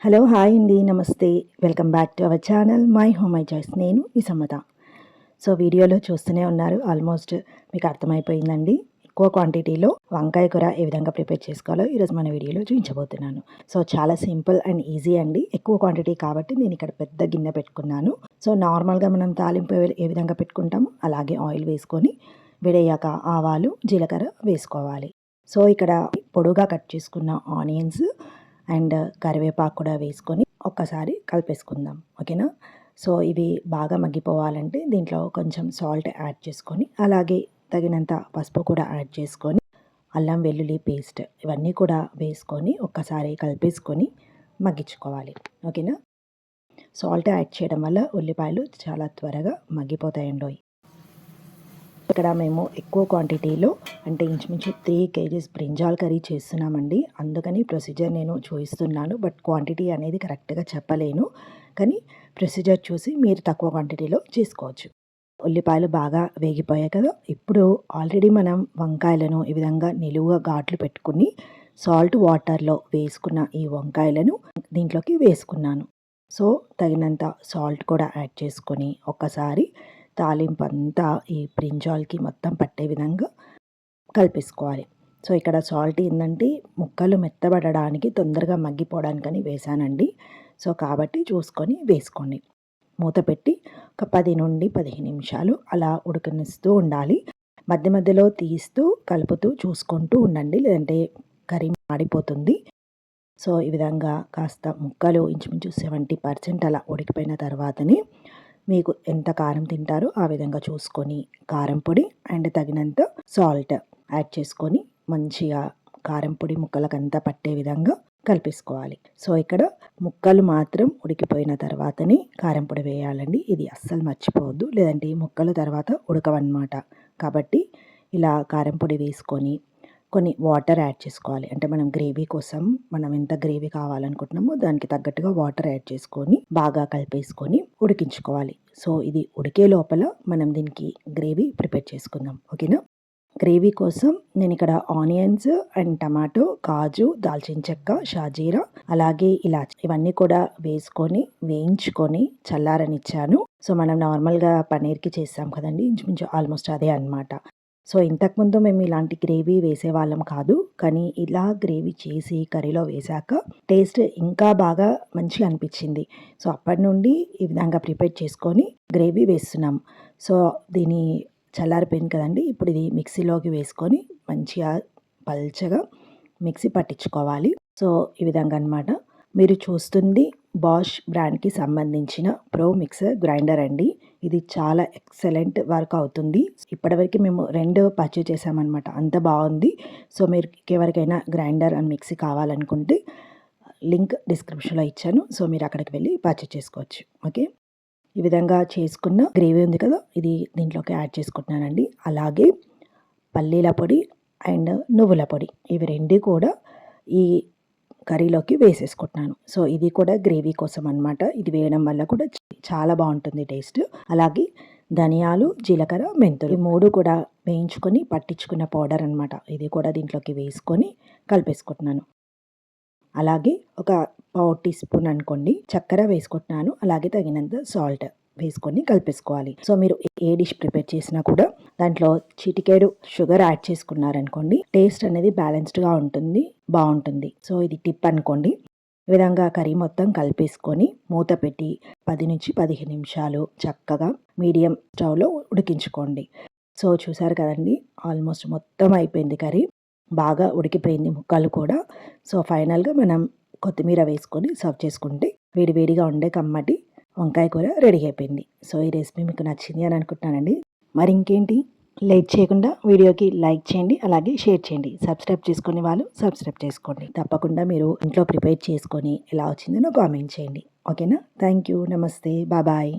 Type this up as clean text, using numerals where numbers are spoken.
Hello, hi అండి, నమస్తే. Welcome back to our channel my home my choice. నేను మీ Samata. So వీడియోలో చూస్తూనే ఉన్నారు, ఆల్మోస్ట్ మీకు అర్థమైపోయిందండి. ఎక్కువ క్వాంటిటీలో వంకాయ కూర ఏ విధంగా ప్రిపేర్ చేసుకోవాలో ఈరోజు మన వీడియోలో చూపించబోతున్నాను. సో చాలా సింపుల్ అండ్ ఈజీ అండి. ఎక్కువ క్వాంటిటీ కాబట్టి నేను ఇక్కడ పెద్ద గిన్నె పెట్టుకున్నాను. సో నార్మల్గా మనం తాలింపు ఏ విధంగా పెట్టుకుంటామో అలాగే ఆయిల్ వేసుకొని వేడయ్యాక ఆవాలు, జీలకర్ర వేసుకోవాలి. సో ఇక్కడ పొడుగా కట్ చేసుకున్న ఆనియన్స్ అండ్ కరివేపాకు కూడా వేసుకొని ఒక్కసారి కలిపేసుకుందాం, ఓకేనా. సో ఇవి బాగా మగ్గిపోవాలంటే దీంట్లో కొంచెం సాల్ట్ యాడ్ చేసుకొని, అలాగే తగినంత పసుపు కూడా యాడ్ చేసుకొని, అల్లం వెల్లుల్లి పేస్ట్ ఇవన్నీ కూడా వేసుకొని ఒక్కసారి కలిపేసుకొని మగ్గించుకోవాలి, ఓకేనా. సాల్ట్ యాడ్ చేయడం వల్ల ఉల్లిపాయలు చాలా త్వరగా మగ్గిపోతాయండి. ఇక్కడ మేము ఎక్కువ క్వాంటిటీలో అంటే ఇంచుమించు 3 kgs బ్రింజాల్ కర్రీ చేస్తున్నామండి. అందుకని ప్రొసీజర్ నేను చూపిస్తున్నాను, బట్ క్వాంటిటీ అనేది కరెక్ట్గా చెప్పలేను. కానీ ప్రొసీజర్ చూసి మీరు తక్కువ క్వాంటిటీలో చేసుకోవచ్చు. ఉల్లిపాయలు బాగా వేగిపోయాయి కదా. ఇప్పుడు ఆల్రెడీ మనం వంకాయలను ఈ విధంగా నిలువుగా ఘాట్లు పెట్టుకుని సాల్ట్ వాటర్లో వేసుకున్న ఈ వంకాయలను దీంట్లోకి వేసుకున్నాను. సో తగినంత సాల్ట్ కూడా యాడ్ చేసుకొని ఒక్కసారి తాలింపు అంతా ఈ బ్రింజాల్కి మొత్తం పట్టే విధంగా కలిపేసుకోవాలి. సో ఇక్కడ సాల్ట్ ఏంటంటే ముక్కలు మెత్తబడడానికి, తొందరగా మగ్గిపోవడానికని వేసానండి. సో కాబట్టి చూసుకొని వేసుకోండి. మూత పెట్టి ఒక 10 నుండి 15 నిమిషాలు అలా ఉడకనిస్తూ ఉండాలి. మధ్య మధ్యలో తీస్తూ కలుపుతూ చూసుకుంటూ ఉండండి, లేదంటే కర్రీ మాడిపోతుంది. సో ఈ విధంగా కాస్త ముక్కలు ఇంచుమించు 70% అలా ఉడికిపోయిన తర్వాతనే మీకు ఎంత కారం తింటారో ఆ విధంగా చూసుకొని కారం పొడి అండ్ తగినంత సాల్ట్ యాడ్ చేసుకొని మంచిగా కారం పొడి ముక్కలకంతా పట్టే విధంగా కలిపేసుకోవాలి. సో ఇక్కడ ముక్కలు మాత్రం ఉడికిపోయిన తర్వాతనే కారం పొడి వేయాలండి. ఇది అస్సలు మర్చిపోవద్దు, లేదంటే ముక్కలు తర్వాత ఉడకవన్నమాట. కాబట్టి ఇలా కారం పొడి వేసుకొని కొన్ని వాటర్ యాడ్ చేసుకోవాలి. అంటే మనం గ్రేవీ కోసం మనం ఎంత గ్రేవీ కావాలనుకుంటున్నామో దానికి తగ్గట్టుగా వాటర్ యాడ్ చేసుకొని బాగా కలిపేసుకొని ఉడికించుకోవాలి. సో ఇది ఉడికే లోపల మనం దీనికి గ్రేవీ ప్రిపేర్ చేసుకుందాం, ఓకేనా. గ్రేవీ కోసం నేను ఇక్కడ ఆనియన్స్ అండ్ టమాటో, కాజు, దాల్చిన చెక్క, షాజీరా, అలాగే ఇలాచి ఇవన్నీ కూడా వేసుకొని వేయించుకొని చల్లారనిచ్చాను. సో మనం నార్మల్గా పన్నీర్కి చేస్తాం కదండి, ఇంచుమించు ఆల్మోస్ట్ అదే అనమాట. సో ఇంతకుముందు మేము ఇలాంటి గ్రేవీ వేసేవాళ్ళం కాదు, కానీ ఇలా గ్రేవీ చేసి కర్రీలో వేశాక టేస్ట్ ఇంకా బాగా మంచిగా అనిపించింది. సో అప్పటి నుండి ఈ విధంగా ప్రిపేర్ చేసుకొని గ్రేవీ వేస్తున్నాం. సో దీని చల్లారిపోయింది కదండి, ఇప్పుడు ఇది మిక్సీలోకి వేసుకొని మంచిగా పల్చగా మిక్సీ పట్టించుకోవాలి. సో ఈ విధంగా అనమాట. మీరు చూస్తుంది బాష్ బ్రాండ్కి సంబంధించిన ప్రో మిక్సర్ గ్రైండర్ అండి. ఇది చాలా ఎక్సలెంట్ వర్క్ అవుతుంది. ఇప్పటివరకు మేము 2 పర్చేజ్ చేసామన్నమాట, అంత బాగుంది. సో మీరు ఎవరికైనా గ్రైండర్ అండ్ మిక్సీ కావాలనుకుంటే లింక్ డిస్క్రిప్షన్లో ఇచ్చాను. సో మీరు అక్కడికి వెళ్ళి పర్చేజ్ చేసుకోవచ్చు, ఓకే. ఈ విధంగా చేసుకున్న గ్రేవీ ఉంది కదా, ఇది దీంట్లోకి యాడ్ చేసుకుంటున్నానండి. అలాగే పల్లీల పొడి అండ్ నువ్వుల పొడి ఇవి 2 కూడా ఈ కర్రీలోకి వేసేసుకుంటున్నాను. సో ఇది కూడా గ్రేవీ కోసం అనమాట. ఇది వేయడం వల్ల కూడా చాలా బాగుంటుంది టేస్ట్. అలాగే ధనియాలు, జీలకర్ర, మెంతులు ఈ 3 కూడా వేయించుకొని పట్టించుకున్న పౌడర్ అనమాట. ఇది కూడా దీంట్లోకి వేసుకొని కలిపేసుకుంటున్నాను. అలాగే ఒక 1/4 టీ స్పూన్ అనుకోండి చక్కెర వేసుకుంటున్నాను. అలాగే తగినంత సాల్ట్ వేసుకొని కలిపేసుకోవాలి. సో మీరు ఏ డిష్ ప్రిపేర్ చేసినా కూడా దాంట్లో చిటికేడు షుగర్ యాడ్ చేసుకున్నారనుకోండి, టేస్ట్ అనేది బ్యాలెన్స్డ్గా ఉంటుంది, బాగుంటుంది. సో ఇది టిప్ అనుకోండి. ఈ విధంగా కర్రీ మొత్తం కలిపేసుకొని మూత పెట్టి 10 నుంచి 15 నిమిషాలు చక్కగా మీడియం స్టవ్లో ఉడికించుకోండి. సో చూసారు కదండి, ఆల్మోస్ట్ మొత్తం అయిపోయింది కర్రీ, బాగా ఉడికిపోయింది ముక్కలు కూడా. సో ఫైనల్గా మనం కొత్తిమీర వేసుకొని సర్వ్ చేసుకుంటే వేడివేడిగా ఉండే కమ్మటి వంకాయ కూర రెడీ అయిపోయింది. సో ఈ రెసిపీ మీకు నచ్చింది అని అనుకుంటున్నానండి. మరి ఇంకేంటి, లేట్ చేయకుండా వీడియోకి లైక్ చేయండి, అలాగే షేర్ చేయండి. సబ్స్క్రైబ్ చేసుకునే వాళ్ళు సబ్స్క్రైబ్ చేసుకోండి. తప్పకుండా మీరు ఇంట్లో ప్రిపేర్ చేసుకొని ఎలా వచ్చిందో కామెంట్ చేయండి, ఓకేనా. థ్యాంక్ యూ, నమస్తే, బాయ్.